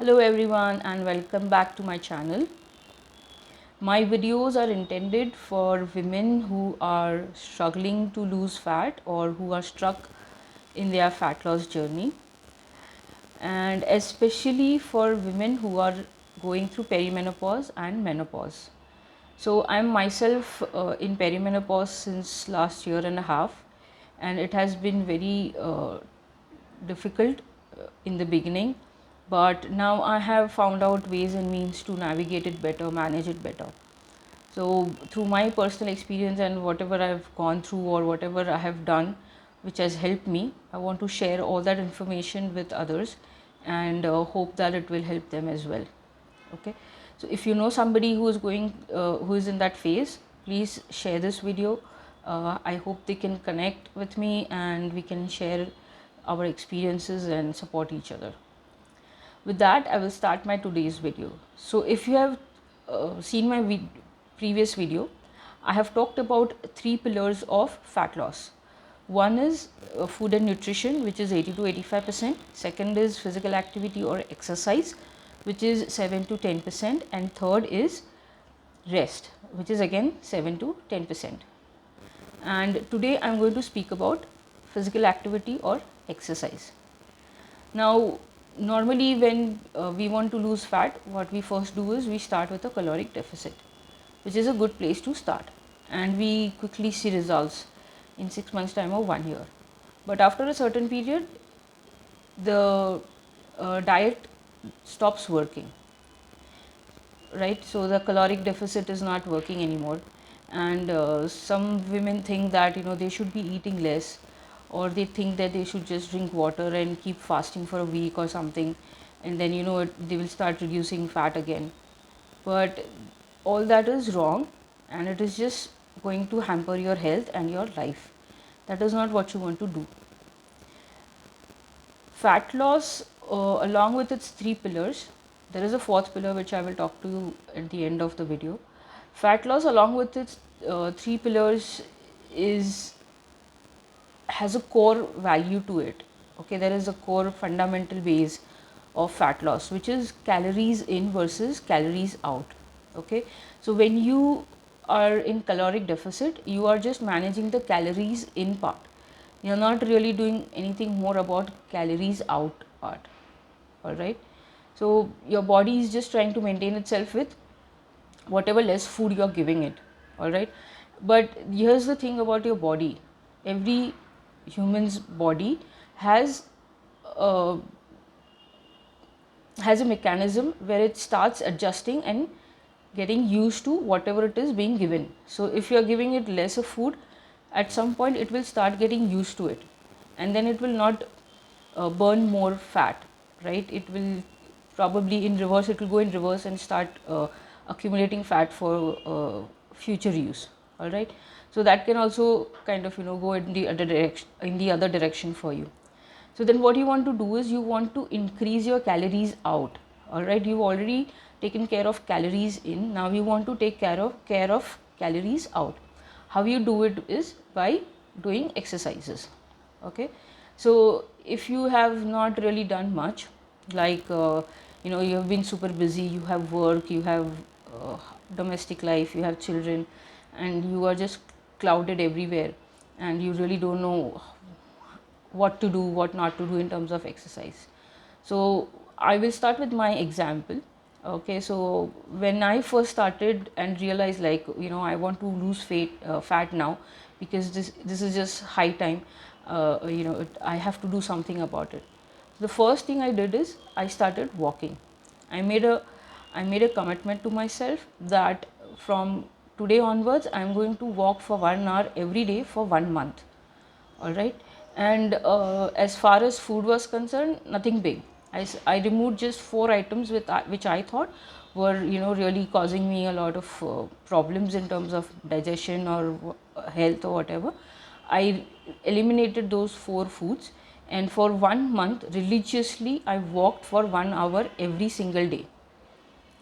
Hello everyone and welcome back to my channel. My videos are intended for women who are struggling to lose fat or who are stuck in their fat loss journey, and especially for women who are going through perimenopause and menopause. So I'm myself in perimenopause since last year and a half, and it has been very difficult in the beginning, but now I have found out ways and means to navigate it better, manage it better. So through my personal experience and whatever I've gone through or whatever I have done which has helped me, I want to share all that information with others and hope that it will help them as well. Okay, so if you know somebody who is who is in that phase, please share this video. I hope they can connect with me and we can share our experiences and support each other. With that, I will start my today's video. So if you have seen my previous video, I have talked about three pillars of fat loss. One is food and nutrition, which is 80 to 85%. Second is physical activity or exercise, which is 7 to 10%. And third is rest, which is again 7 to 10%. And today I'm going to speak about physical activity or exercise. Now, normally when we want to lose fat, what we first do is we start with a caloric deficit, which is a good place to start, and we quickly see results in 6 months time or 1 year. But after a certain period, the diet stops working, right? So the caloric deficit is not working anymore, and some women think that they should be eating less, or they think that they should just drink water and keep fasting for a week or something, and then they will start reducing fat again. But all that is wrong, and it is just going to hamper your health and your life. That is not what you want to do. Fat loss, along with its three pillars, there is a fourth pillar which I will talk to you at the end of the video. Fat loss, along with its three pillars, is has a core value to it. Okay, there is a core fundamental base of fat loss, which is calories in versus calories out. Okay, so when you are in caloric deficit, you are just managing the calories in part. You're not really doing anything more about calories out part. All right, so your body is just trying to maintain itself with whatever less food you're giving it. All right, but here's the thing about your body. Every human's body has uh, has a mechanism where it starts adjusting and getting used to whatever it is being given. So if you are giving it less of food, at some point it will start getting used to it, and then it will not burn more fat, right? It will probably in reverse, it will go in reverse and start accumulating fat for future use. All right, so that can also kind of go in the other direction for you. So then what you want to do is you want to increase your calories out. All right, you've already taken care of calories in, now you want to take care of calories out. How you do it is by doing exercises. Okay, so if you have not really done much, like you have been super busy, you have work, you have uh, domestic life, you have children, and you are just clouded everywhere, and you really don't know what to do, what not to do in terms of exercise. So I will start with my example. Okay, so when I first started and realized, like, I want to lose fat now, because this is just high time. I have to do something about it. The first thing I did is I started walking. I made a I made a commitment to myself that from today onwards I am going to walk for 1 hour every day for 1 month. All right, and as far as food was concerned, nothing big. I removed just 4 items which I thought were really causing me a lot of problems in terms of digestion or health or whatever. I eliminated those 4 foods, and for 1 month religiously I walked for 1 hour every single day.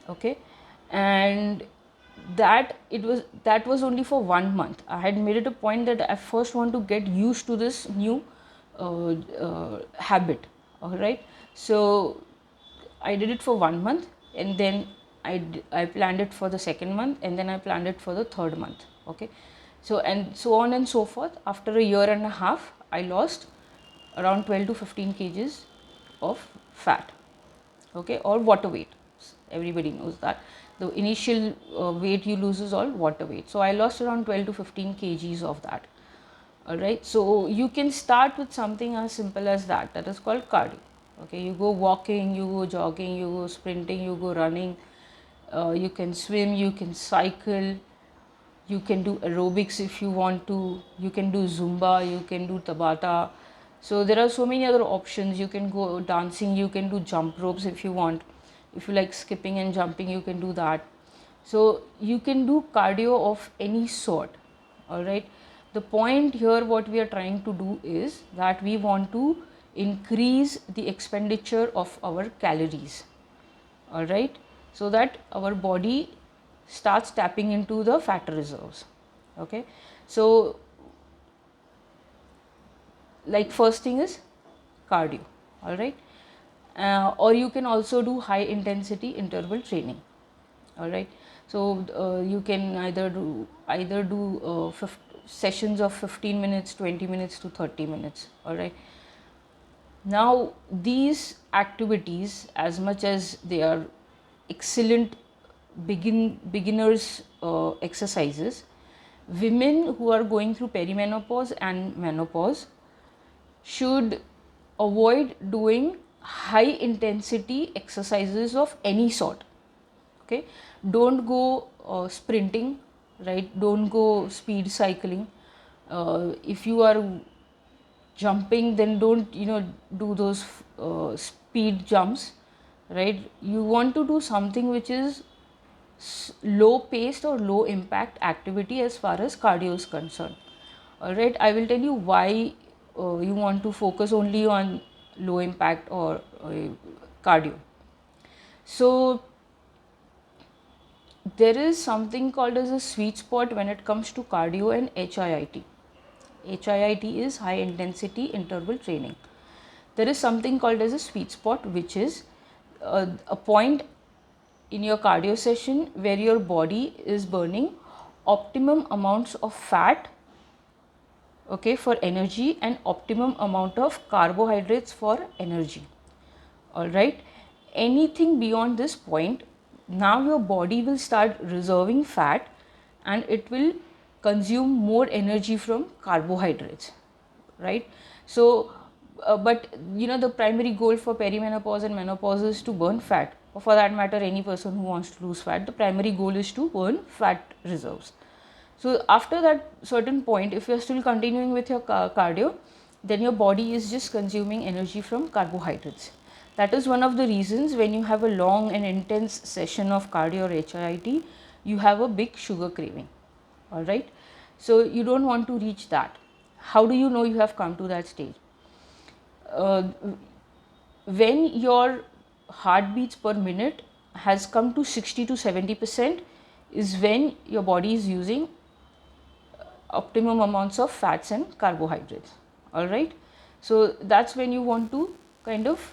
Okay, and that was only for 1 month. I had made it a point that I first want to get used to this new habit. All right, so I did it for 1 month, and then I planned it for the second month, and then I planned it for the third month. Okay, so and so on and so forth. After a year and a half, I lost around 12 to 15 kgs of fat, okay, or water weight. Everybody knows that the initial weight you lose is all water weight. So I lost around 12 to 15 kgs of that. All right, so you can start with something as simple as that. That is called cardio. Okay, you go walking, you go jogging, you go sprinting, you go running, you can swim, you can cycle, you can do aerobics if you want to, you can do Zumba, you can do Tabata. So there are so many other options. You can go dancing, you can do jump ropes if you want. If you like skipping and jumping, you can do that. So you can do cardio of any sort. All right, the point here what we are trying to do is that we want to increase the expenditure of our calories. All right, so that our body starts tapping into the fat reserves. Okay, so like first thing is cardio. All right, or you can also do high intensity interval training. All right, so you can either do sessions of 15 minutes, 20 minutes to 30 minutes. All right, now these activities, as much as they are excellent beginners exercises, women who are going through perimenopause and menopause should avoid doing high intensity exercises of any sort. Okay, don't go sprinting, right? Don't go speed cycling. If you are jumping, then don't do those speed jumps, right? You want to do something which is low paced or low impact activity as far as cardio is concerned. All right, I will tell you why you want to focus only on low impact or cardio. So there is something called as a sweet spot when it comes to cardio and HIIT. HIIT is high intensity interval training. There is something called as a sweet spot, which is a point in your cardio session where your body is burning optimum amounts of fat, okay, for energy, and optimum amount of carbohydrates for energy. All right, anything beyond this point, now your body will start reserving fat and it will consume more energy from carbohydrates, right? So but the primary goal for perimenopause and menopause is to burn fat, or for that matter any person who wants to lose fat, the primary goal is to burn fat reserves. So after that certain point, if you're still continuing with your cardio, then your body is just consuming energy from carbohydrates. That is one of the reasons when you have a long and intense session of cardio or HIIT, you have a big sugar craving. All right, so you don't want to reach that. How do you know you have come to that stage? uh, when your heartbeats per minute has come to 60 to 70% is when your body is using optimum amounts of fats and carbohydrates. All right, so that's when you want to kind of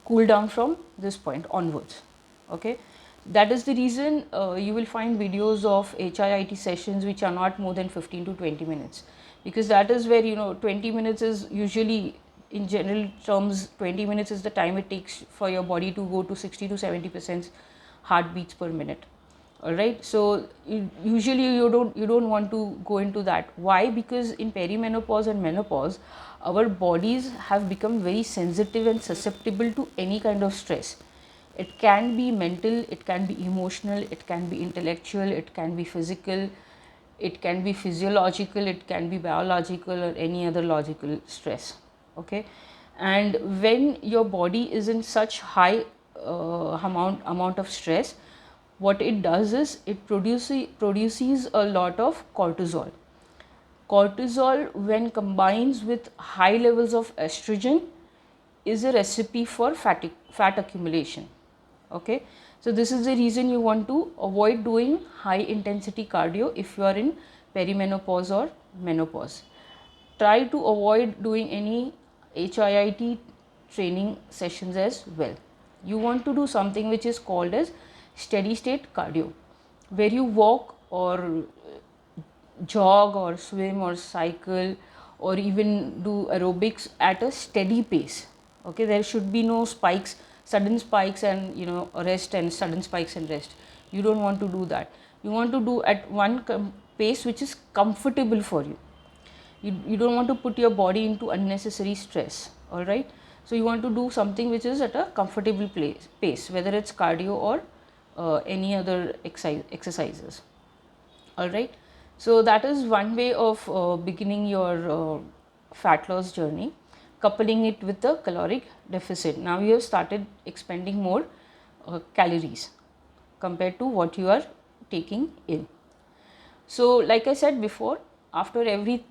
cool down from this point onwards. Okay, that is the reason you will find videos of HIIT sessions which are not more than 15 to 20 minutes, because that is where 20 minutes is usually, in general terms, 20 minutes is the time it takes for your body to go to 60 to 70% heartbeats per minute. All right, so usually you don't want to go into that. Why? Because in perimenopause and menopause, our bodies have become very sensitive and susceptible to any kind of stress. It can be mental, it can be emotional, it can be intellectual, it can be physical, it can be physiological, it can be biological, or any other logical stress. Okay, and when your body is in such high amount of stress, what it does is it produces a lot of cortisol. Cortisol, when combines with high levels of estrogen, is a recipe for fat accumulation. Okay, so this is the reason you want to avoid doing high intensity cardio if you are in perimenopause or menopause. Try to avoid doing any HIIT training sessions as well. You want to do something which is called as steady state cardio, where you walk or jog or swim or cycle or even do aerobics at a steady pace. Okay, there should be no spikes, sudden spikes and rest, and sudden spikes and rest. You don't want to do that. You want to do at one pace which is comfortable for you. You don't want to put your body into unnecessary stress. All right, so you want to do something which is at a comfortable pace, whether it's cardio or any other exercises. All right, so that is one way of beginning your fat loss journey, coupling it with the caloric deficit. Now you have started expending more calories compared to what you are taking in. So like I said before, after every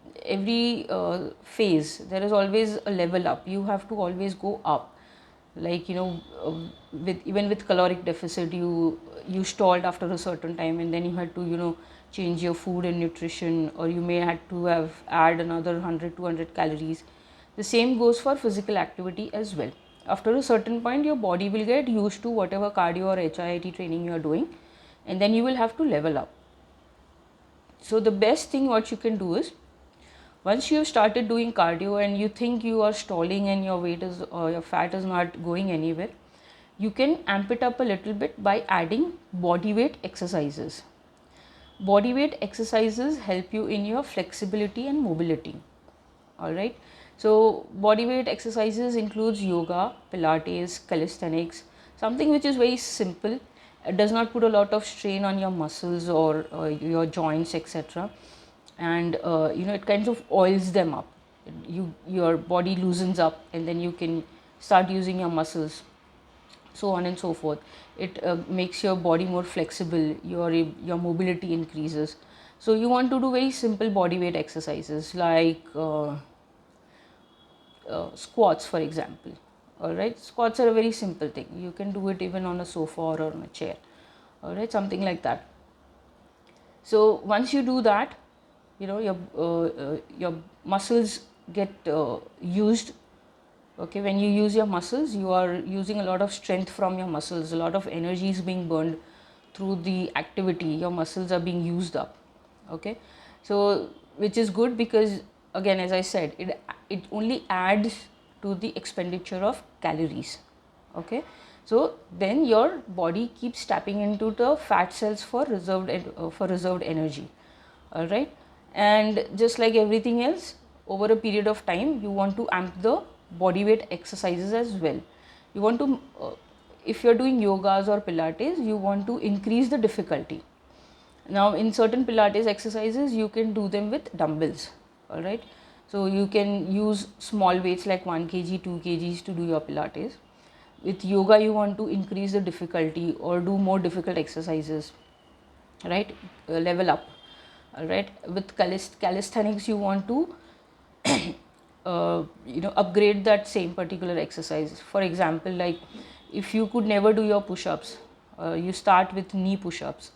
phase there is always a level up. You have to always go up. Like with even with caloric deficit, you stalled after a certain time, and then you had to change your food and nutrition, or you may had to have add another 100-200 calories. The same goes for physical activity as well. After a certain point, your body will get used to whatever cardio or HIIT training you are doing, and then you will have to level up. So the best thing what you can do is, once you have started doing cardio and you think you are stalling and your weight is or your fat is not going anywhere, you can amp it up a little bit by adding body weight exercises. Body weight exercises help you in your flexibility and mobility. All right, so body weight exercises includes yoga, pilates, calisthenics, something which is very simple. It does not put a lot of strain on your muscles or your joints, etc. And it kind of oils them up. Your body loosens up, and then you can start using your muscles, so on and so forth. It makes your body more flexible, your mobility increases. So you want to do very simple body weight exercises like squats, for example. All right, squats are a very simple thing. You can do it even on a sofa or on a chair. All right, something like that. So once you do that, your muscles get used. Okay, when you use your muscles, you are using a lot of strength from your muscles. A lot of energy is being burned through the activity. Your muscles are being used up. Okay, so which is good, because again, as I said, it only adds to the expenditure of calories. Okay, so then your body keeps tapping into the fat cells for reserved energy. All right, and just like everything else, over a period of time, you want to amp the body weight exercises as well. You want to if you're doing yogas or pilates, you want to increase the difficulty. Now in certain pilates exercises, you can do them with dumbbells. All right, so you can use small weights like 1 kg 2 kgs to do your pilates. With yoga, you want to increase the difficulty or do more difficult exercises, right? Level up. All right, with calisthenics, you want to upgrade that same particular exercise. For example, like if you could never do your push-ups, you start with knee push-ups,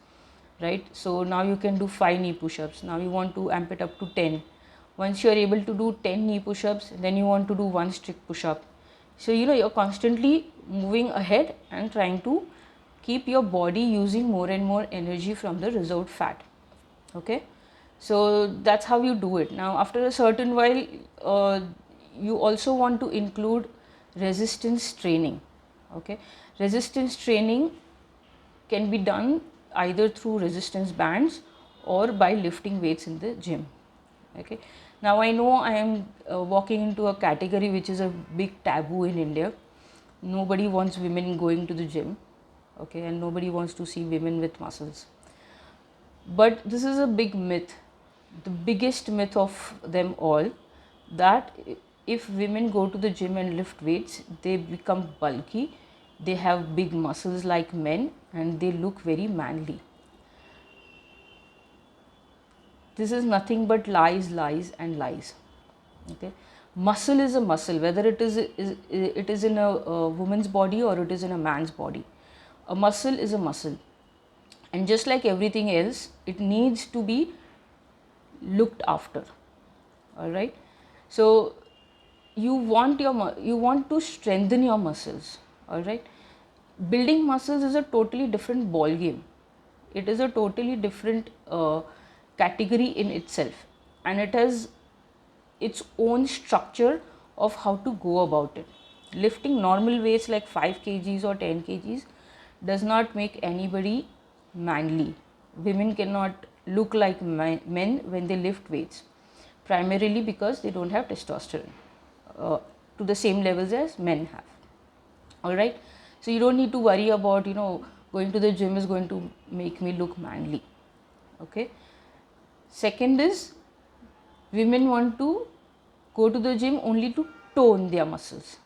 right? So now you can do 5 knee push-ups. Now you want to amp it up to 10. Once you are able to do 10 knee push-ups, then you want to do 1 strict push-up. So you're constantly moving ahead and trying to keep your body using more and more energy from the reserved fat. Okay, so that's how you do it. Now after a certain while, you also want to include resistance training. Okay, resistance training can be done either through resistance bands or by lifting weights in the gym. Okay, now I know I am walking into a category which is a big taboo in India. Nobody wants women going to the gym. Okay, and nobody wants to see women with muscles. But this is a big myth, the biggest myth of them all, that if women go to the gym and lift weights, they become bulky, they have big muscles like men, and they look very manly. This is nothing but lies, lies, and lies. Okay, muscle is a muscle, whether it is in a woman's body or it is in a man's body. A muscle is a muscle, and just like everything else, it needs to be looked after. All right, so you want to strengthen your muscles. All right, building muscles is a totally different ball game. It is a totally different category in itself, and it has its own structure of how to go about it. Lifting normal weights like 5 kgs or 10 kgs does not make anybody manly. Women cannot look like men when they lift weights, primarily because they don't have testosterone uh, to the same levels as men have. All right, so you don't need to worry about going to the gym is going to make me look manly. Okay, second is, women want to go to the gym only to tone their muscles.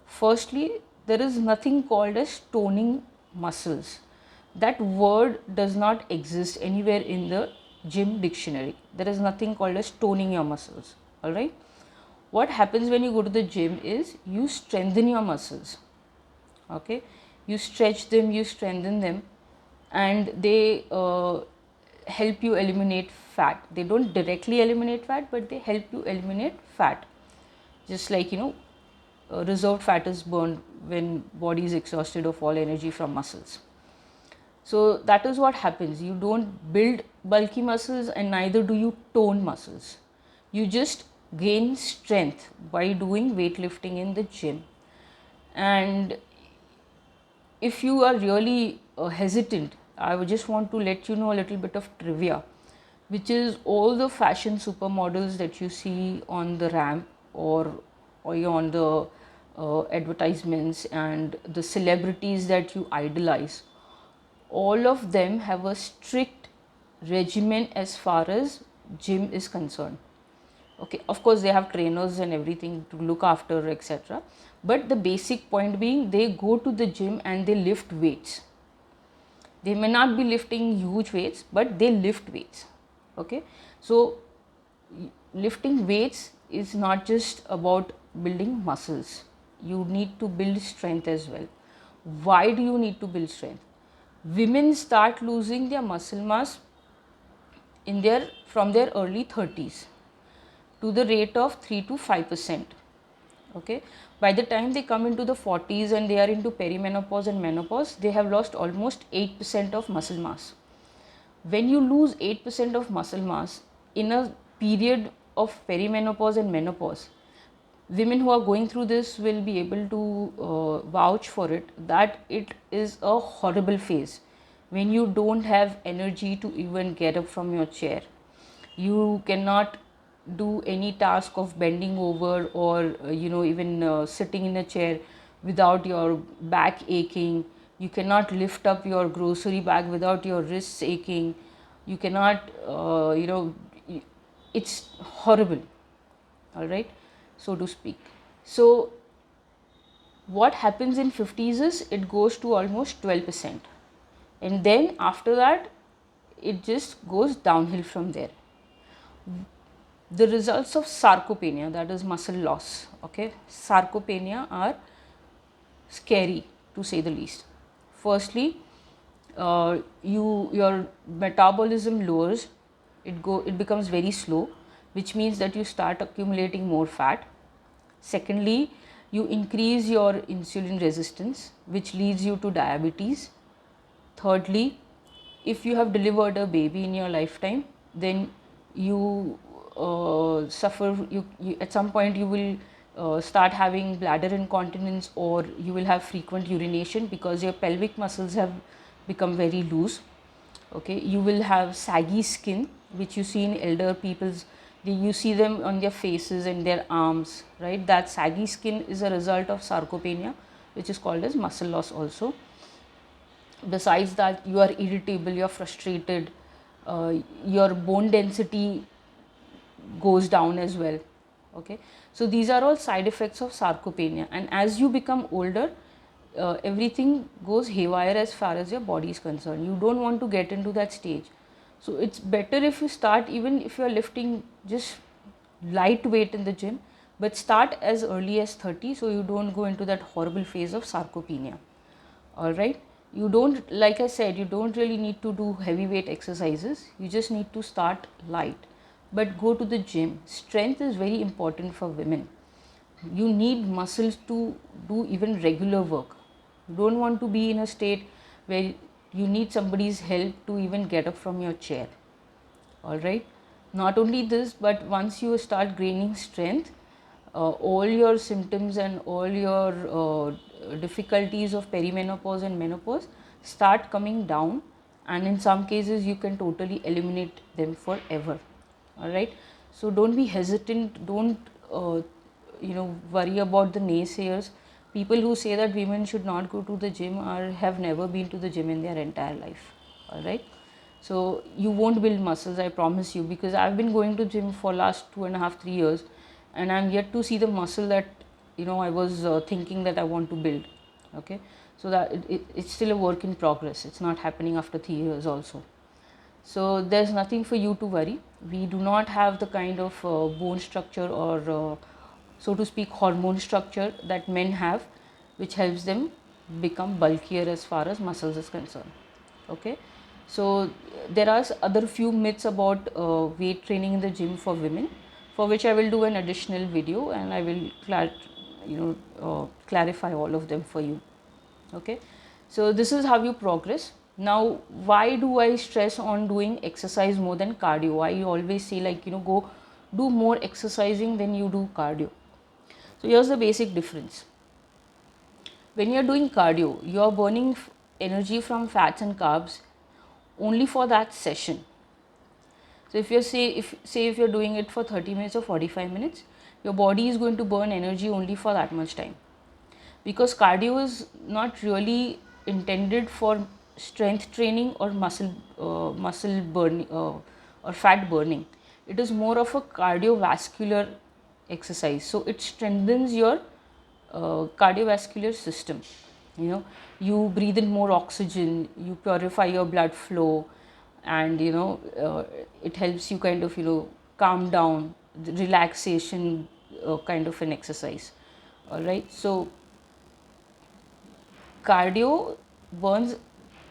Firstly, there is nothing called as toning muscles. That word does not exist anywhere in the gym dictionary. There is nothing called as toning your muscles. All right, what happens when you go to the gym is you strengthen your muscles. Okay, you stretch them, you strengthen them, and they help you eliminate fat. They don't directly eliminate fat, but they help you eliminate fat. Just like reserved fat is burned when body is exhausted of all energy from muscles. So that is what happens. You don't build bulky muscles and neither do you tone muscles. You just gain strength by doing weightlifting in the gym. And if you are really hesitant, I would just want to let you know a little bit of trivia, which is all the fashion supermodels that you see on the ramp or on the advertisements, and the celebrities that you idolize, all of them have a strict regimen as far as gym is concerned. Okay, of course they have trainers and everything to look after, etc., but the basic point being, they go to the gym and they lift weights. They may not be lifting huge weights, but they lift weights. Okay, so lifting weights is not just about building muscles. You need to build strength as well. Why do you need to build strength? Women start losing their muscle mass in their from their early 30s to the rate of 3 to 5%. Okay, by the time they come into the 40s and they are into perimenopause and menopause, they have lost almost 8% of muscle mass. When you lose 8% of muscle mass in a period of perimenopause and menopause, women who are going through this will be able to vouch for it, that it is a horrible phase when you don't have energy to even get up from your chair. You cannot do any task of bending over or even sitting in a chair without your back aching. You cannot lift up your grocery bag without your wrists aching. You cannot it's horrible, all right, so to speak. So what happens in 50s is it goes to almost 12%, and then after that it just goes downhill from there. The results of sarcopenia, that is muscle loss, okay, sarcopenia are scary to say the least. Firstly, your metabolism lowers, it becomes very slow, which means that you start accumulating more fat. Secondly, you increase your insulin resistance, which leads you to diabetes. Thirdly, if you have delivered a baby in your lifetime, then you suffer, you at some point you will start having bladder incontinence, or you will have frequent urination because your pelvic muscles have become very loose. Okay, you will have saggy skin, which you see in elder people's, you see them on their faces and their arms, right? That saggy skin is a result of sarcopenia, which is called as muscle loss also. Besides that, you are irritable, you are frustrated, your bone density goes down as well. Okay, so these are all side effects of sarcopenia, and as you become older, everything goes haywire as far as your body is concerned. You don't want to get into that stage, so it's better if you start, even if you are lifting just light weight in the gym, but start as early as 30, so you don't go into that horrible phase of sarcopenia. All right, you don't, like I said, you don't really need to do heavyweight exercises, you just need to start light, but go to the gym. Strength is very important for women. You need muscles to do even regular work. You don't want to be in a state where you need somebody's help to even get up from your chair. All right. Not only this, but once you start gaining strength, all your symptoms and all your difficulties of perimenopause and menopause start coming down, and in some cases you can totally eliminate them forever. All right. So don't be hesitant. Don't worry about the naysayers. People who say that women should not go to the gym or have never been to the gym in their entire life. All right. So you won't build muscles, I promise you, because I've been going to gym for last 2.5, 3 years, and I'm yet to see the muscle that I was thinking that I want to build. Okay. So that it's still a work in progress. It's not happening after 3 years also. So there's nothing for you to worry. We do not have the kind of bone structure or so to speak hormone structure that men have, which helps them become bulkier as far as muscles is concerned. Okay. So there are other few myths about weight training in the gym for women, for which I will do an additional video, and I will clarify all of them for you. Okay. So this is how you progress. Now, why do I stress on doing exercise more than cardio? I always say, like, go do more exercising than you do cardio. So here's the basic difference. When you're doing cardio, you're burning energy from fats and carbs only for that session. So if you're doing it for 30 minutes or 45 minutes, your body is going to burn energy only for that much time, because cardio is not really intended for strength training or muscle burning or fat burning. It is more of a cardiovascular exercise, so it strengthens your cardiovascular system. You breathe in more oxygen, you purify your blood flow, and it helps you kind of calm down, the relaxation kind of an exercise. All right. So cardio burns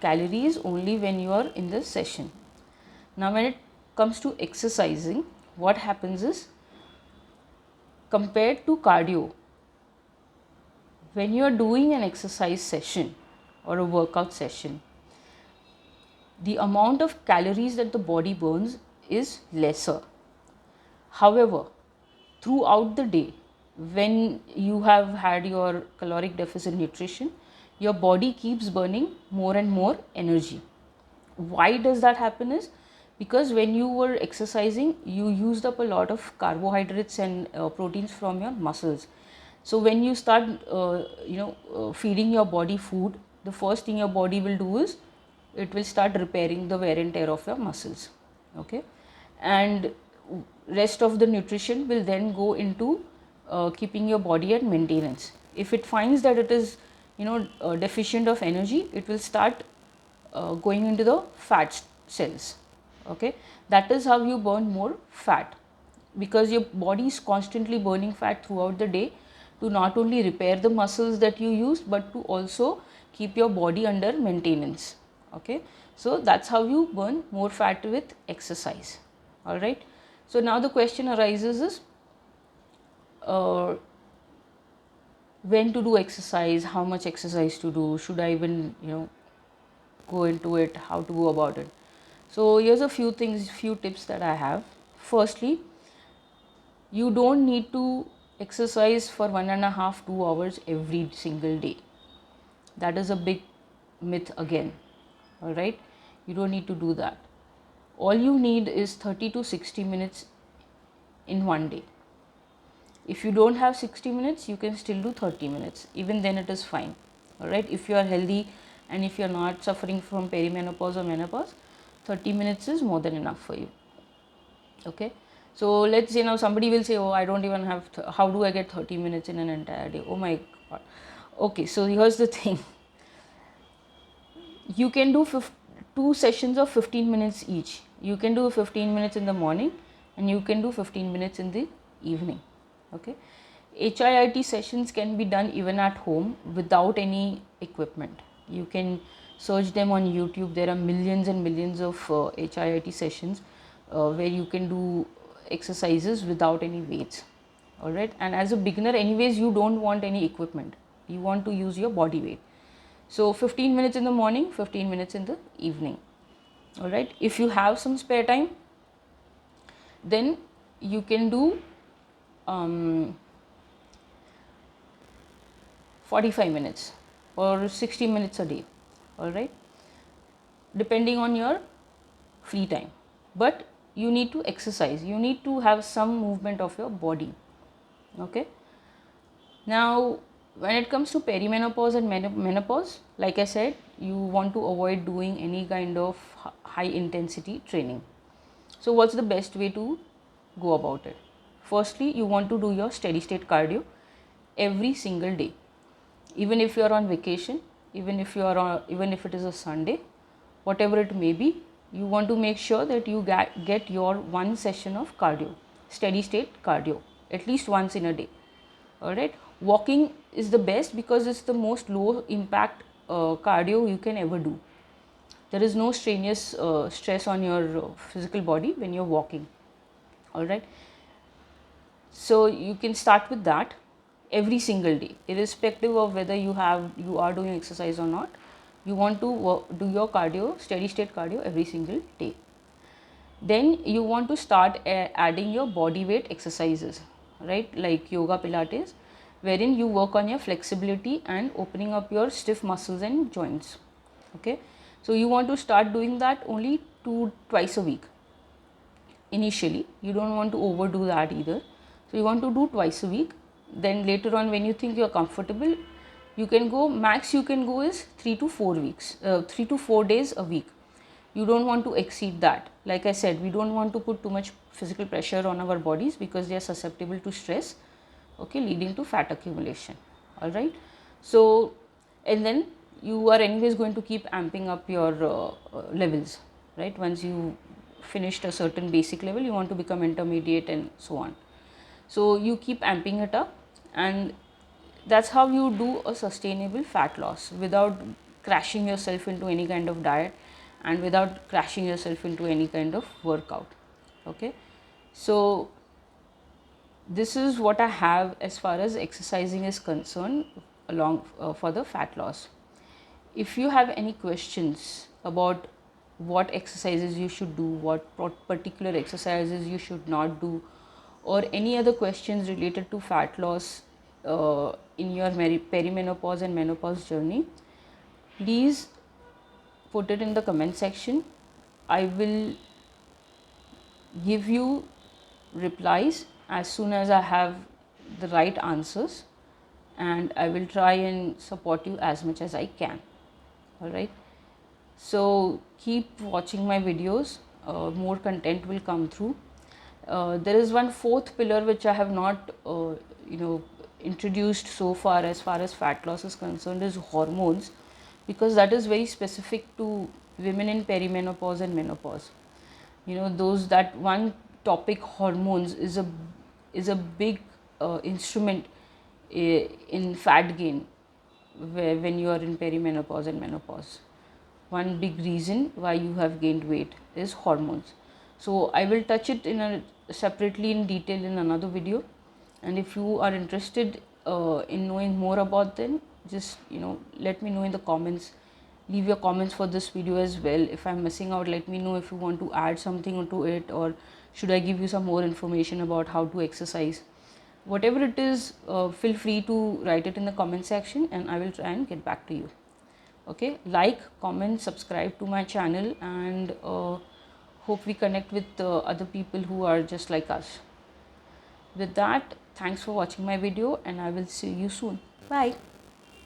calories only when you are in the session. Now when it comes to exercising, what happens is, compared to cardio, when you are doing an exercise session or a workout session, the amount of calories that the body burns is lesser. However, throughout the day, when you have had your caloric deficit nutrition, your body keeps burning more and more energy. Why does that happen is because when you were exercising, you used up a lot of carbohydrates and proteins from your muscles. So when you start feeding your body food, the first thing your body will do is it will start repairing the wear and tear of your muscles. Okay. And rest of the nutrition will then go into keeping your body at maintenance. If it finds that it is deficient of energy, it will start going into the fat cells. Okay. That is how you burn more fat, because your body is constantly burning fat throughout the day to not only repair the muscles that you use, but to also keep your body under maintenance. Okay. So that's how you burn more fat with exercise. All right. So now the question arises is, when to do exercise, how much exercise to do, should I even go into it, how to go about it. So here's a few tips that I have. Firstly, you don't need to exercise for 1.5 to 2 hours every single day. That is a big myth again. All right. You don't need to do that. All you need is 30 to 60 minutes in one day. If you don't have 60 minutes, you can still do 30 minutes. Even then it is fine. All right. If you are healthy and if you are not suffering from perimenopause or menopause, 30 minutes is more than enough for you. Okay. So let's say now somebody will say, oh, I don't even have, how do I get 30 minutes in an entire day? Oh my God. Okay. So here's the thing. You can do 2 sessions of 15 minutes each. You can do 15 minutes in the morning and you can do 15 minutes in the evening. Okay. HIIT sessions can be done even at home without any equipment. You can search them on YouTube. There are millions and millions of HIIT sessions where you can do exercises without any weights. All right. And as a beginner, anyways, you don't want any equipment. You want to use your body weight. So 15 minutes in the morning, 15 minutes in the evening. All right. If you have some spare time, then you can do 45 minutes or 60 minutes a day. All right, depending on your free time. But you need to exercise, you need to have some movement of your body. Okay. Now, when it comes to perimenopause and menopause, like I said, you want to avoid doing any kind of high intensity training. So what's the best way to go about it? Firstly, you want to do your steady state cardio every single day. Even if you are on vacation, even if it is a Sunday, whatever it may be, you want to make sure that you get your one session of cardio, steady state cardio, at least once in a day. All right. Walking is the best because it's the most low impact cardio you can ever do. There is no strenuous stress on your physical body when you're walking. All right. So you can start with that every single day, irrespective of whether you are doing exercise or not. You want to do your cardio, steady state cardio, every single day. Then you want to start adding your body weight exercises, right, like yoga, pilates, wherein you work on your flexibility and opening up your stiff muscles and joints. Okay, so you want to start doing that only twice a week. Initially, you don't want to overdo that either, so you want to do twice a week. Then later on, when you think you're comfortable, you can go, max you can go is 3 to 4 days a week. You don't want to exceed that. Like I said, we don't want to put too much physical pressure on our bodies because they are susceptible to stress, okay, leading to fat accumulation. All right. So, and then you are anyways going to keep amping up your levels, right? Once you finished a certain basic level, you want to become intermediate and so on. So you keep amping it up, and that's how you do a sustainable fat loss without crashing yourself into any kind of diet and without crashing yourself into any kind of workout. Okay, so this is what I have as far as exercising is concerned along for the fat loss. If you have any questions about what exercises you should do, what particular exercises you should not do, or any other questions related to fat loss in your perimenopause and menopause journey, please put it in the comment section. I will give you replies as soon as I have the right answers, and I will try and support you as much as I can. All right. So keep watching my videos, more content will come through. There is one fourth pillar which I have not introduced so far as fat loss is concerned, is hormones, because that is very specific to women in perimenopause and menopause. That one topic, hormones, is a big instrument in fat gain when you are in perimenopause and menopause. One big reason why you have gained weight is hormones. So I will touch it separately in detail in another video, and if you are interested in knowing more about them, just let me know in the comments. Leave your comments for this video as well. If I'm missing out, let me know if you want to add something to it, or should I give you some more information about how to exercise. Whatever it is, feel free to write it in the comment section and I will try and get back to you. Okay, like, comment, subscribe to my channel, and hope we connect with other people who are just like us. With that, thanks for watching my video, and I will see you soon. Bye.